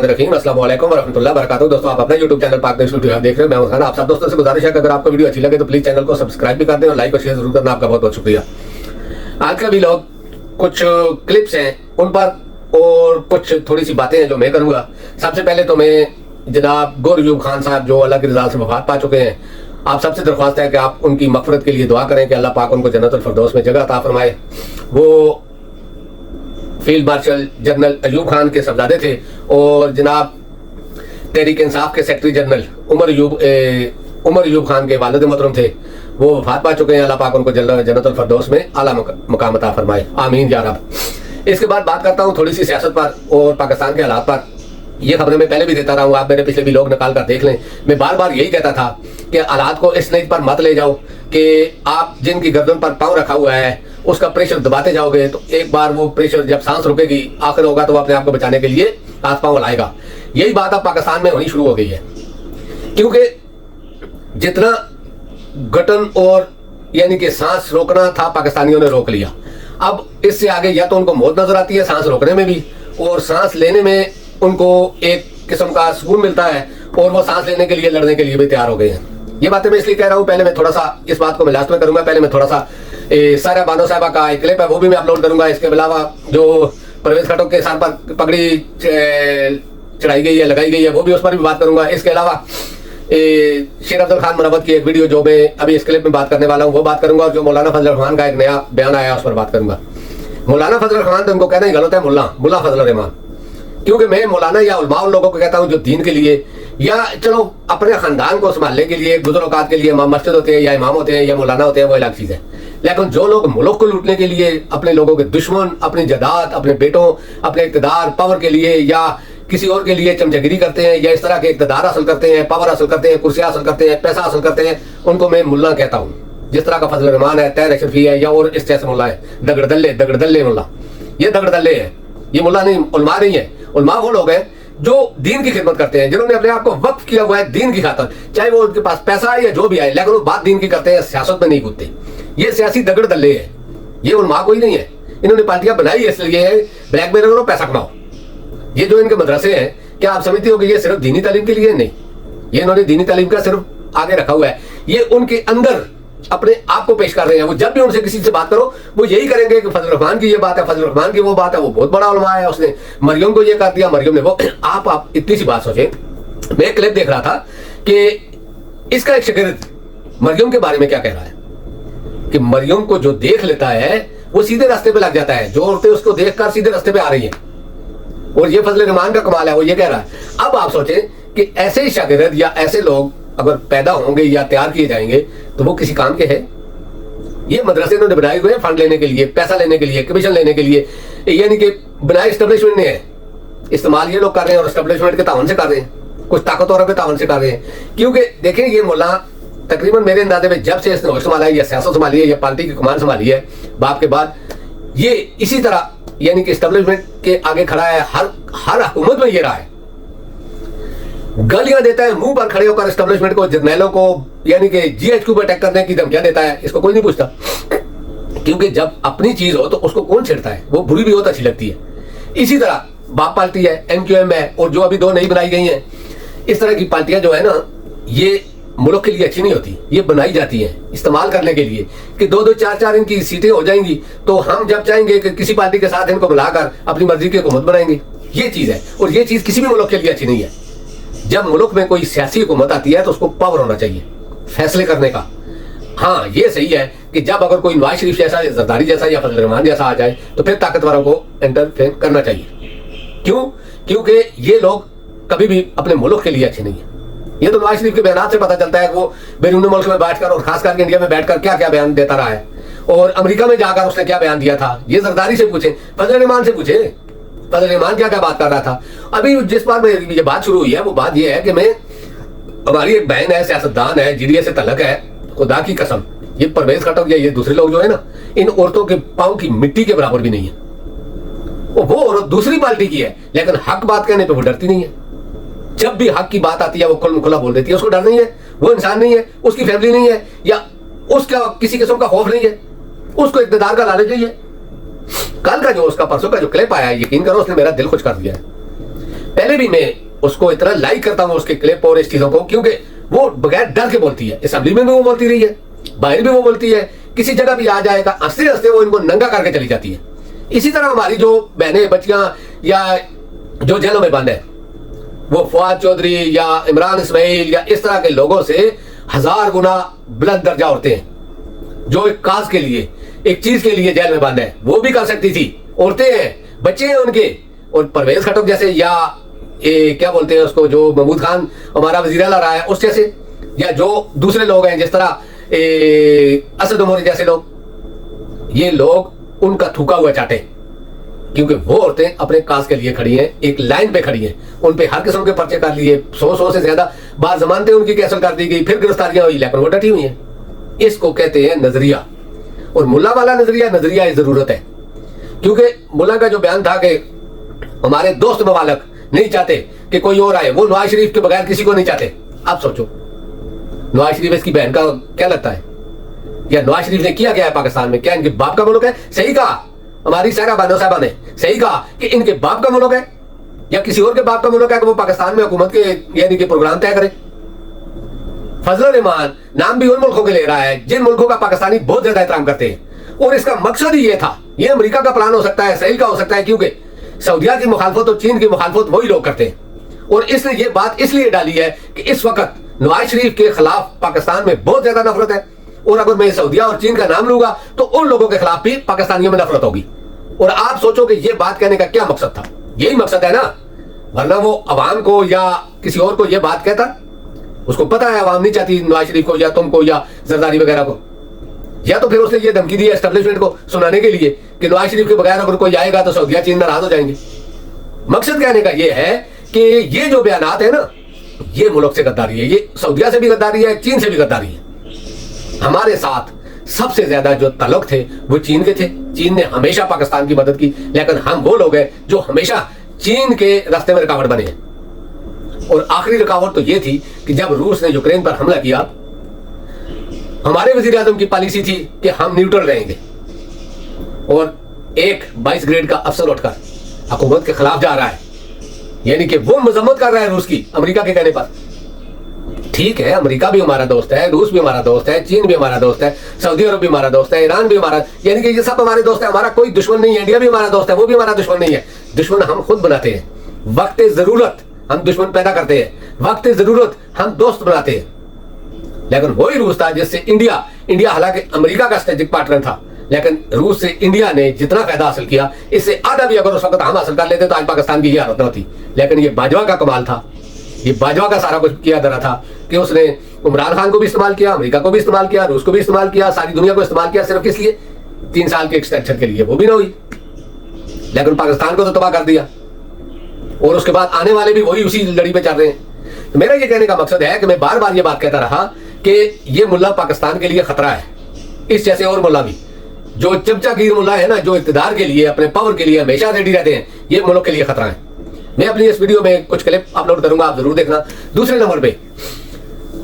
रहीम अस्सलाम वालेकुम वरहमतुल्लाहि वबरकातुहू। दोस्तों, आप अपना YouTube चैनल पाक न्यूज़ स्टूडियो देख रहे हो। मैं हूं खान। आप सब दोस्तों से गुजारिश है कि अगर आपको वीडियो अच्छी लगे तो प्लीज चैनल को सब्सक्राइब भी कर दें और लाइक और शेयर जरूर करना। आपका बहुत बहुत शुक्रिया। आज का व्लॉग कुछ क्लिप्स हैं उन पर और कुछ थोड़ी सी बातें हैं जो मैं करूंगा। सबसे पहले तो मैं जनाब गौहर अयूब खान साहब जो अल्लाह की रज़ा से वफात पा चुके हैं, आप सबसे दरख्वास्त है कि आप उनकी मग़फ़िरत के लिए दुआ करें कि अल्लाह पाक उनको जन्नतुल फिरदौस में जगह अता फरमाए। वो field marshal general Ayub Khan के साहबजादे थे और जनाब तहरीक इंसाफ के सेक्रेटरी जनरल उमर अयूब खान के वालिद मोहतरम थे। वो वफात पा चुके हैं। अल्लाह पाक उनको जन्नतुल फिरदौस में आला मकाम अता फरमाए, आमीन या रब। इसके बाद बात करता हूँ थोड़ी सी सियासत पर और पाकिस्तान के हालात पर। ये खबरें मैं पहले भी देता रहा हूँ, आप मेरे पिछले भी लोग निकाल कर देख लें। मैं बार बार यही कहता था कि हालात को इस नज़र पर मत ले जाओ कि आप जिनकी गर्दन पर पाँव रखा हुआ है उसका प्रेशर दबाते जाओगे तो एक बार वो प्रेशर जब सांस रुकेगी आखिर होगा तो वो अपने आप को बचाने के लिए हाथ पाँव लाएगा। यही बात अब पाकिस्तान में होनी शुरू हो गई है, क्योंकि जितना गठन और यानी कि सांस रोकना था पाकिस्तानियों ने रोक लिया। अब इससे आगे या तो उनको मौत नजर आती है सांस रोकने में भी, और सांस लेने में उनको एक किस्म का सुकून मिलता है और वो सांस लेने के लिए लड़ने के लिए भी तैयार हो गए हैं। ये बातें मैं इसलिए कह रहा हूँ, पहले मैं थोड़ा सा इस बात को मैं लास्ट में करूंगा। पहले मैं थोड़ा सा सारा बानो साहबा का एक क्लिप है वो भी मैं अपलोड करूंगा। इसके अलावा जो परवेज खटक के सर पर पगड़ी चढ़ाई गई है, लगाई गई है, वो भी उस पर भी बात करूंगा। इसके अलावा शेर अब्दुल खान मुनव्वत की एक वीडियो जो मैं अभी इस क्लिप में बात करने वाला हूँ वो बात करूंगा। और जो मौलाना फजल रहमान का एक नया बयान आया उस पर बात करूंगा। मौलाना फजल रहमान तो उनको कहना ही गलत है, मुल्ला फजल रहमान, क्योंकि मैं मौलाना या उलमा उन लोगों को कहता हूँ जो दीन के लिए या चलो अपने खानदान को संभालने के लिए बुजुर्गात के लिए मस्जिद होते हैं या इमाम होते हैं या मौलाना होते हैं, वो अलग चीज़ है। लेकिन जो लोग मुल्क को लूटने के लिए अपने लोगों के दुश्मन, अपनी जायदाद, अपने बेटों, अपने इक़्तिदार पावर के लिए या किसी और के लिए चमचगिरी करते हैं या इस तरह के इक़्तिदार हासिल करते हैं, पावर हासिल करते हैं, कुर्सी हासिल करते हैं, पैसा हासिल करते हैं, उनको मैं मुल्ला कहता हूँ। जिस तरह का फजल रहमान है, तैर अशरफी है या और इस जैसे मुल्ला है, दगड़दल्ले मुल्ला, ये दगड़दल्ले है, ये मुल्ला नहीं, उलमा नहीं है। उलमा वो लोग हैं जो दीन की खिदमत करते हैं, जिन्होंने अपने आप को वक्फ किया हुआ है दीन की खातिर, चाहे वो उनके पास पैसा आए या जो भी आए, लेकिन वो बात दीन की करते हैं, सियासत में नहीं कूदते। ये सियासी दगड़ दल्ले है, ये उलमा कोई नहीं है। इन्होंने पार्टियां बनाई है इसलिए ब्लैकमेल करो, पैसा कमाओ। ये जो इनके मदरसे हैं, क्या आप समझते हो कि ये सिर्फ दीनी तालीम के लिए? नहीं, ये इन्होंने दीनी तालीम का सिर्फ आगे रखा हुआ है। ये उनके अंदर अपने आप को पेश कर रहे हैं। वो जब भी उनसे किसी से बात करो वो यही करेंगे कि फजल रहमान की ये बात है, फजल रहमान की वो बात है, वो बहुत बड़ा उलमा है, उसने मरियम को ये कर दिया, मरियम ने वो। आप इतनी सी बात सोचें। मैं एक क्लिप देख रहा था कि इसका एक शागिर्द मरियम के बारे में क्या कह रहा है कि मरियम को जो देख लेता है वो सीधे रास्ते पे लग जाता है। जो औरतें उसको देखकर सीधे रास्ते पे आ रही हैं, और ये फजल रहमान का कमाल है, वो ये कह रहा है। अब आप सोचें कि ऐसे ही शागिर्द या ऐसे लोग अगर पैदा होंगे या तैयार किए जाएंगे तो वो किसी काम के हैं? ये मदरसे इन्होंने बनाए हुए हैं फंड लेने के लिए, पैसा लेने के लिए, कमीशन लेने के लिए, यानी कि बनाए एस्टेब्लिशमेंट ने है। इस्तेमाल ये लोग कर रहे हैं और एस्टेब्लिशमेंट के तावन से कर रहे हैं, कुछ ताकतवरों के तावन से कर रहे हैं। क्योंकि देखें, ये मुल्ला तकरीबन मेरे अंदाजे में जब से इसने होश संभाला है या सियासत संभाली है या पार्टी की कमान संभाली है बाप के बाद, ये इसी तरह यानी कि एस्टेब्लिशमेंट के आगे खड़ा है। हर हुकूमत में ये रहा है, गालियां देता है मुंह पर खड़े होकर एस्टेब्लिशमेंट को, जर्नैलों को, यानी कि जीएचक्यू पर अटैक करने की धमकियां देता है। इसको कोई नहीं पूछता, क्योंकि जब अपनी चीज हो तो उसको कौन छेड़ता है? वो बुरी भी बहुत अच्छी लगती है। इसी तरह बाप पार्टी है, एमक्यूएम है, और जो अभी दो नई बनाई गई हैं, इस तरह की पार्टियां जो है ना, ये मुल्क के लिए अच्छी नहीं होती। ये बनाई जाती हैं इस्तेमाल करने के लिए कि दो चार इनकी सीटें हो जाएंगी तो हम जब चाहेंगे कि किसी पार्टी के साथ इनको मिलाकर अपनी मर्जी की हुकूमत बनाएंगे। ये चीज है, और ये चीज किसी भी मुल्क के लिए अच्छी नहीं है। जब मुल्क में कोई सियासी हुकूमत आती है तो उसको पावर होना चाहिए फैसले करने का। हाँ, ये सही है कि जब अगर कोई नवाज शरीफ जैसा, जरदारी जैसा या फजल रहमान जैसा आ जाए तो फिर ताकतवरों को इंटरफेयर करना चाहिए। क्यों? क्योंकि ये लोग कभी भी अपने मुल्क के लिए अच्छे नहीं है। ये तो नवाज शरीफ के बयान से पता चलता है कि वो बैरून मुल्क में बैठकर और खास करके इंडिया में बैठकर क्या क्या बयान देता रहा है, और अमेरिका में जाकर उसने क्या बयान दिया था। ये जरदारी से पूछे, फजल रहमान से पूछे, फजल रहमान क्या क्या बात कर रहा था। अभी जिस बार में ये बात शुरू हुई है वो बात ये है कि हमारी एक बहन है, सियासतदान है, जीडीए से तलक है, खुदा की कसम ये परवेज खटक या ये दूसरे लोग जो है ना, इन औरतों के पाँव की मिट्टी के बराबर भी नहीं है। वो औरत दूसरी पार्टी की है, लेकिन हक बात कहने पर वो डरती नहीं है। जब भी हक की बात आती है वो खुला बोल देती है। उसको डर नहीं है, वो इंसान नहीं है, उसकी फैमिली नहीं है, या उसका किसी किस्म का खौफ नहीं है, उसको इक़्तिदार का लालच नहीं है। कल का जो उसका परसों का जो क्लिप आया है, यकीन करो उसने मेरा दिल खुश कर दिया है। पहले भी मैं उसको इतना लाइक करता हूं उसके क्लिप और इस चीजों को, क्योंकि वो बगैर डर के बोलती है। असेंबली में भी वो बोलती रही है, बाहर भी वो बोलती है, किसी जगह भी आ जाएगा हंसते हंसते वो इनको नंगा करके चली जाती है। इसी तरह हमारी जो बहनें बच्चियां या जो जेलों में बंद है, वो फवाद चौधरी या इमरान इस्माइल या इस तरह के लोगों से 1000 गुना बुलंद दर्जा औरतें हैं, जो एक काज के लिए, एक चीज के लिए जेल में बंद है, वो भी कर सकती थी। औरतें हैं, बच्चे हैं उनके। और परवेज खटक जैसे, या क्या बोलते हैं उसको, जो महमूद खान हमारा वजीर आला रहा है उस जैसे, या जो दूसरे लोग हैं जिस तरह असद उमर जैसे लोग, ये लोग उनका थूका हुआ चाटे, क्योंकि वो औरतें अपने काज के लिए खड़ी हैं, एक लाइन पे खड़ी हैं। उन पे हर किस्म के पर्चे कर लिए, 100 से ज्यादा बार जमानतें उनकी कैंसिल कर दी गई, फिर गिरफ्तारियां हुई, लेकिन वो डटी हुई हैं। इसको कहते हैं नजरिया। और मुल्ला वाला नजरिया जरूरत है, क्योंकि मुल्ला का जो बयान था कि हमारे दोस्त ममालक नहीं चाहते कि कोई और आए, वो नवाज शरीफ के बगैर किसी को नहीं चाहते। आप सोचो, नवाज शरीफ इसकी बहन का क्या लगता है, या नवाज शरीफ ने किया क्या है पाकिस्तान में? क्या इनके बाप का मुल्क है? सही कहा हमारी सहरा बानो साहबा ने, सही कहा कि इनके बाप का मुल्क है या किसी और के बाप का मुल्क है कि वो पाकिस्तान में हुकूमत के यानी कि प्रोग्राम तय करे। फजल रहमान नाम भी उन मुल्कों के ले रहा है जिन मुल्कों का पाकिस्तानी बहुत ज्यादा एहतराम करते हैं, और इसका मकसद ही ये था। ये अमेरिका का प्लान हो सकता है, इसराइल का हो सकता है, क्योंकि सऊदिया की मुखालफत और चीन की मुखालफत वही लोग करते हैं। और इसने ये बात इसलिए डाली है कि इस वक्त नवाज शरीफ के खिलाफ पाकिस्तान में बहुत ज्यादा नफरत है, और अगर मैं सऊदिया और चीन का नाम लूंगा तो उन लोगों के खिलाफ भी पाकिस्तानियों में नफरत होगी। और आप सोचो कि ये बात कहने का क्या मकसद था? यही मकसद है ना, वरना वो अवाम को या किसी और को ये बात कहता। उसको पता है अवाम नहीं चाहती नवाज शरीफ को या तुमको या जरदारी वगैरह को, या तो फिर उसने ये धमकी दी एस्टेब्लिशमेंट को सुनाने के लिए कि नवाज शरीफ के बगैर अगर कोई आएगा तो सऊदिया चीन नाराज हो जाएंगे। मकसद कहने का ये है कि ये जो बयानात है ना, ये मुल्क से गद्दारी है, ये सऊदिया से भी गद्दारी है, चीन से भी गद्दारी है। हमारे साथ सबसे ज्यादा जो ताल्लुक थे वो चीन के थे। चीन ने हमेशा पाकिस्तान की मदद की, लेकिन हम वो लोग हैं जो हमेशा चीन के रास्ते में रुकावट बने हैं। और आखिरी रुकावट तो ये थी कि जब रूस ने यूक्रेन पर हमला किया, हमारे वजीर आजम की पॉलिसी थी कि हम न्यूट्रल रहेंगे, और एक 22 ग्रेड का अफसर उठकर हुकूमत के खिलाफ जा रहा है, यानी कि वो मजम्मत कर रहा है रूस की अमेरिका के कहने पर। ठीक है, अमेरिका भी हमारा दोस्त है, रूस भी हमारा दोस्त है, चीन भी हमारा दोस्त है, सऊदी अरब भी हमारा दोस्त है, ईरान भी हमारा, यानी कि ये सब हमारे दोस्त है। हमारा कोई दुश्मन नहीं है। इंडिया भी हमारा दोस्त है, वो भी हमारा दुश्मन नहीं है। दुश्मन हम खुद बनाते हैं। वक्त जरूरत हम दुश्मन पैदा करते हैं, वक्त जरूरत हम दोस्त बनाते हैं। लेकिन वही रूस था जिससे इंडिया हालांकि अमेरिका का स्ट्रेटेजिक पार्टनर था, लेकिन रूस से इंडिया ने जितना फायदा हासिल किया, इससे आधा भी अगर उस वक्त हम हासिल कर लेते तो आज पाकिस्तान की ये हालत न होती। लेकिन ये बाजवा का कमाल था, ये बाजवा का सारा कुछ किया जा रहा था कि उसने इमरान खान को भी इस्तेमाल किया, अमेरिका को भी इस्तेमाल किया, रूस को भी इस्तेमाल किया, सारी दुनिया को इस्तेमाल किया, सिर्फ किस लिए? 3 साल के एक्सटेंशन के लिए। वो भी ना हुई, लेकिन पाकिस्तान को तो तबाह कर दिया, और उसके बाद आने वाले भी वही उसी लड़ी पे चल रहे हैं। तो मेरा ये कहने का मकसद है कि मैं बार बार ये बात कहता रहा कि ये मुल्ला पाकिस्तान के लिए खतरा है। इस जैसे और मुल्ला भी, जो चमचागिर मुल्ला है ना, जो इक़्तिदार के लिए, अपने पावर के लिए हमेशा रेडी रहते हैं, ये मुल्क के लिए खतरा है। मैं अपनी इस वीडियो में कुछ क्लिप अपलोड करूंगा, आप जरूर देखना। दूसरे नंबर पे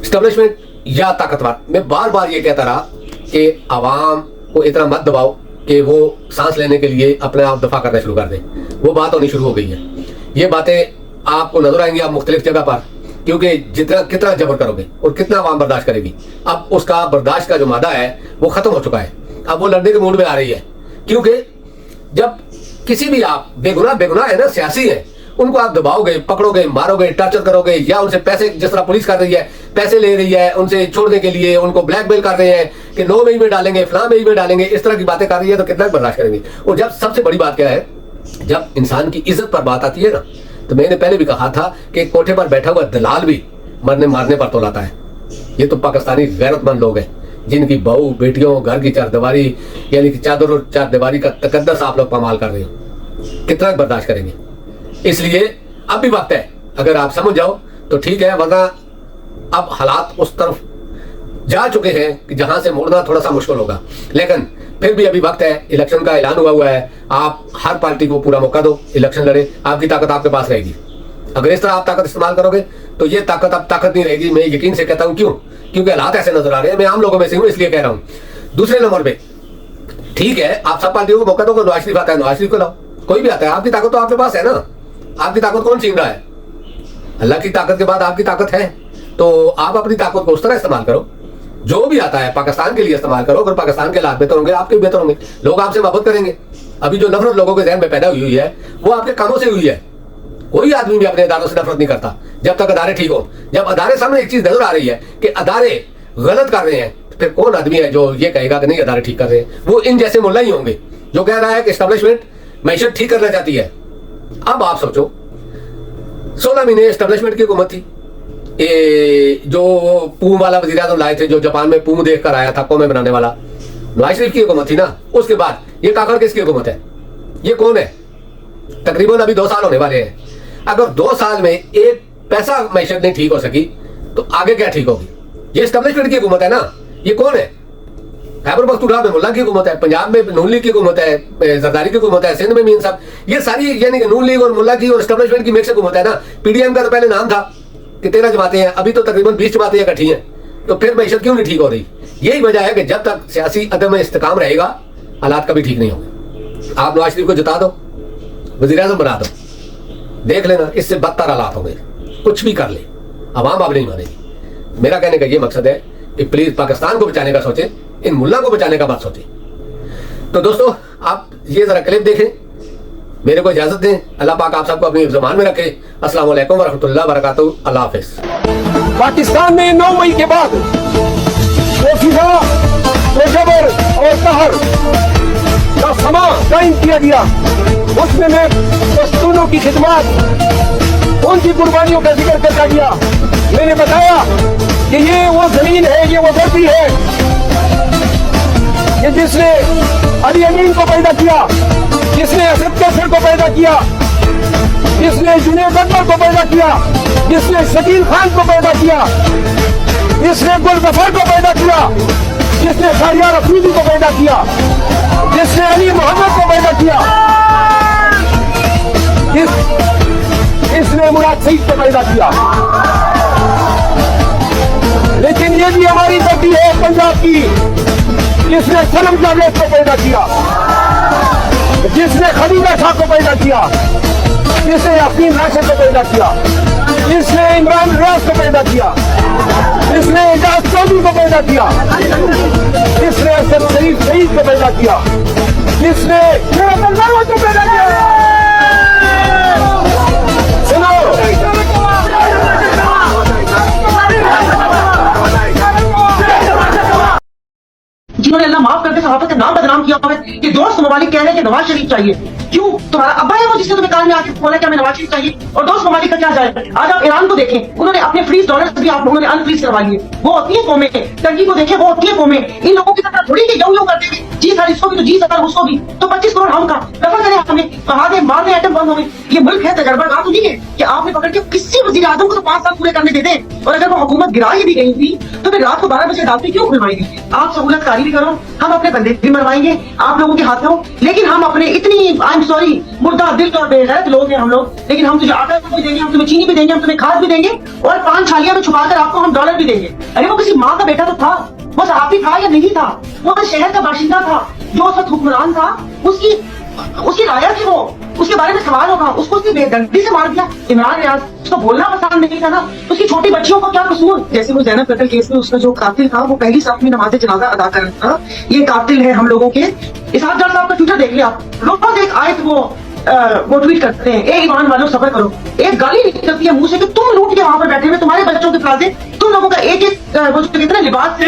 एस्टेब्लिशमेंट या ताकतवर, मैं बार बार ये कहता रहा कि आवाम को इतना मत दबाओ कि वो सांस लेने के लिए अपने आप दफा करना शुरू कर दें। वो बात होनी शुरू हो गई है। ये बातें आपको नजर आएंगी आप मुख्तलिफ जगह पर, क्योंकि कितना जबर करोगे और कितना आवाम बर्दाश्त करेगी। अब उसका बर्दाश्त का जो मादा है वो खत्म हो चुका है। अब वो लड़ने के मूड में आ रही है, क्योंकि जब किसी भी आप बेगुनाह है ना, सियासी है, उनको आप दबाओगे, पकड़ोगे, मारोगे, टॉर्चर करोगे, या उनसे पैसे, जिस तरह पुलिस कर रही है, पैसे ले रही है उनसे छोड़ने के लिए, उनको ब्लैकमेल कर रहे हैं कि 9 मई में डालेंगे, फलां मई में डालेंगे, इस तरह की बातें कर रही है, तो कितना बर्दाश्त करेंगे। और जब सबसे बड़ी बात क्या है, जब इंसान की इज्जत पर बात आती है ना, तो मैंने पहले भी कहा था कि कोठे पर बैठा हुआ दलाल भी मरने मारने पर तोलाता है। ये तो पाकिस्तानी गैरतमंद लोग हैं जिनकी बहू बेटियों घर की चारदीवारी यानी कि चादर और चारदीवारी का तकद्दस आप लोग पामाल कर रहे हो। कितना बर्दाश्त करेंगे? इसलिए अब भी वक्त है, अगर आप समझ जाओ तो ठीक है, वरना अब हालात उस तरफ जा चुके हैं कि जहां से मुड़ना थोड़ा सा मुश्किल होगा। लेकिन फिर भी अभी वक्त है, इलेक्शन का ऐलान हुआ है, आप हर पार्टी को पूरा मौका दो, इलेक्शन लड़े, आपकी ताकत आपके पास रहेगी। अगर इस तरह आप ताकत इस्तेमाल करोगे तो ये ताकत अब ताकत नहीं रहेगी। मैं यकीन से कहता हूं, क्यों? क्योंकि हालात ऐसे नजर आ रहे हैं। मैं आम लोगों में से हूं, इसलिए कह रहा हूं। दूसरे नंबर पे ठीक है, आप सब पार्टियों को मौका दो, नवाज शरीफ आता है, नवाज शरीफ को लाओ, कोई भी आता है, आपकी ताकत तो आपके पास है ना। आपकी ताकत कौन छीन रहा है? अल्लाह की ताकत के बाद आपकी ताकत है, तो आप अपनी ताकत को उस तरह इस्तेमाल करो, जो भी आता है पाकिस्तान के लिए इस्तेमाल करो। अगर पाकिस्तान के हालात बेहतर होंगे, आपके भी बेहतर होंगे, लोग आपसे मोहब्बत करेंगे। अभी जो नफरत लोगों के ज़हन में पैदा हुई है वो आपके कामों से हुई है। कोई आदमी भी अपने अदारों से नफरत नहीं करता जब तक अदारे ठीक हो। जब अदारे सामने एक चीज नजर आ रही है कि अदारे गलत कर रहे हैं, फिर कौन आदमी है जो ये कहेगा कि नहीं अदारे ठीक कर रहे हैं? वो इन जैसे मुल्ला ही होंगे जो कह रहा है कि एस्टेब्लिशमेंट मैशत ठीक करना चाहती है। अब आप सोचो, 16 महीने एस्टेब्लिशमेंट की हुकूमत थी। ये जो पूम वाला वजीर आजम लाए थे, जो जापान में पूम देख कर आया था, कौमें बनाने वाला, नवाज शरीफ की हुकूमत थी ना। उसके बाद ये काकड़ किसकी हुकूमत है? ये कौन है? तकरीबन अभी 2 साल होने वाले हैं। अगर 2 साल में एक पैसा मैशत नहीं ठीक हो सकी तो आगे क्या ठीक होगी? ये एस्टेब्लिशमेंट की हुकूमत है ना। ये कौन है? खैबर पख्तूनख्वा में मुल्ला की हुकूमत है, पंजाब में नून लीग की हुकूमत है, जरदारी की हुकूमत है, सिंध में मीन साहब, ये सारी यानी कि नून लीग और मुल्ला की और एस्टेब्लिशमेंट की मिक्स हुकूमत है ना। पीडीएम का तो पहले नाम था कि 13 जमातें हैं, अभी तो तकरीबन 20 जमातें इकट्ठी हैं। तो फिर मैशत क्यों नहीं ठीक हो रही? यही वजह है कि जब तक सियासी अदम इस्तेकाम रहेगा, हालात कभी ठीक नहीं होंगे। आप नवाज शरीफ को जिता दो, वज़ीर आज़म बना दो, देख लेना इससे बदतर हालात होंगे। कुछ भी कर ले, अवाम अब नहीं मानेगी। मेरा कहने का ये मकसद है कि प्लीज पाकिस्तान को बचाने का सोचें, इन मुल्ला को बचाने का मत सोचें। तो दोस्तों, आप ये जरा क्लिप देखें, मेरे को इजाजत दें। अल्लाह पाक आप सबको अपनी ज़बान में रखे। अस्सलाम वालेकुम व रहमतुल्लाहि व बरकातहू। अल्लाह हाफ़िज़। पाकिस्तान ने 9 मई के बाद जो फिजा, जो जबर और कहर का समा कायम किया गया, उसमें मैं पश्तूनों की खिदमत, उनकी कुर्बानियों का जिक्र करता गया। मैंने बताया कि ये वो जमीन है, ये वो धरती है कि जिसने अली अमीन को पैदा किया, जिसने असद कैसर को पैदा किया, जिसने जुनैद अकबर को पैदा किया, जिसने शकील खान को पैदा किया, जिसने गुल गफर को पैदा किया, जिसने शाहरियार अफरीदी को पैदा किया, जिसने अली मोहम्मद को पैदा किया, इसने मुराद सईद को पैदा किया। लेकिन ये भी हमारी धरती है पंजाब की, जिसने सनम जावेद को पैदा किया, जिसने खलीफा शाह को पैदा किया, जिसने यासीन राशिद को पैदा किया, जिसने इमरान रियाज को पैदा किया, जिसने एजाज चौधरी को पैदा किया, जिसने असद शरीफ शहीद को पैदा किया, जिसने को पैदा किया। सुनो, जिन्होंने अल्लाह माफ करके सहाबा का नाम बदनाम किया हुआ है कि दोस्त ममालिक कह रहे हैं कि नवाज शरीफ चाहिए। क्यों? तुम्हारा अब्बा है वो जिसने तुम्हें कान में आके बोला कि हमें नवाज शरीफ चाहिए, और दोस्त ममालिक का क्या जाए? आज आप ईरान को देखें, उन्होंने अपने फ्रीज डॉलर्स भी आप लोगों ने अनफ्रीज करवा लिए। वो होती है कौमें। टर्की को देखें, वो होती है कौमें। इन लोगों की तरह थोड़ी यूं यूं करते हुए जी सर इसको भी तो जी सर उसको भी तो 25 करोड़ हम का दफा करें हमें, कहा दे मार दे एटम बम हमें। ये मुल्क है, तजर्बा बात नहीं है कि आपने पकड़ के किसी वजीर आजम को तो 5 साल पूरे करने दे दे, और अगर वो हुकूमत गिराई भी गई थी तो फिर रात को 12 बजे डालती क्यों खुलवाएगी? आप सहूलत कारी भी करो, हम अपने बंदे भी मरवाएंगे आप लोगों के हाथों, लेकिन हम अपने इतनी आई एम सॉरी मुर्दा दिल और बेगैरत लोग हैं हम लोग, लेकिन हम तुझे आटा भी देंगे, हम तुम्हें चीनी भी देंगे, हम तुम्हें खाद भी देंगे, और 5 छालियां में छुपाकर आपको हम डॉलर भी देंगे। अरे वो किसी माँ का बेटा तो था, वो सहाफी था या नहीं था? वो शहर का बाशिंदा था, जो उस वक्त हुक्मरान था, उसकी राया थी, वो उसके बारे में सवाल होगा, उसको उसकी बेदर्दी से मार दिया इमरान रियाज। उसको बोलना पसंद नहीं था ना, उसकी छोटी बच्चियों को क्या कसूर? जैसे वो जैनब कत्ल केस में उसका जो कातिल था वो पहली सफ में नमाज जनाजा अदा कर रहा था, ये कातिल है हम लोगों के। इसहाक डार साहब का ट्विटर देख लिया, रोज एक आयत वो ट्वीट करते हैं, ए ईमान वालों सबर करो। एक गाली निकलती है मुंह से कि तुम लूट के वहां पर बैठे हुए तुम्हारे बच्चों के प्लाजे, तुम लोगों का एक एक वो जो कहते हैं लिबास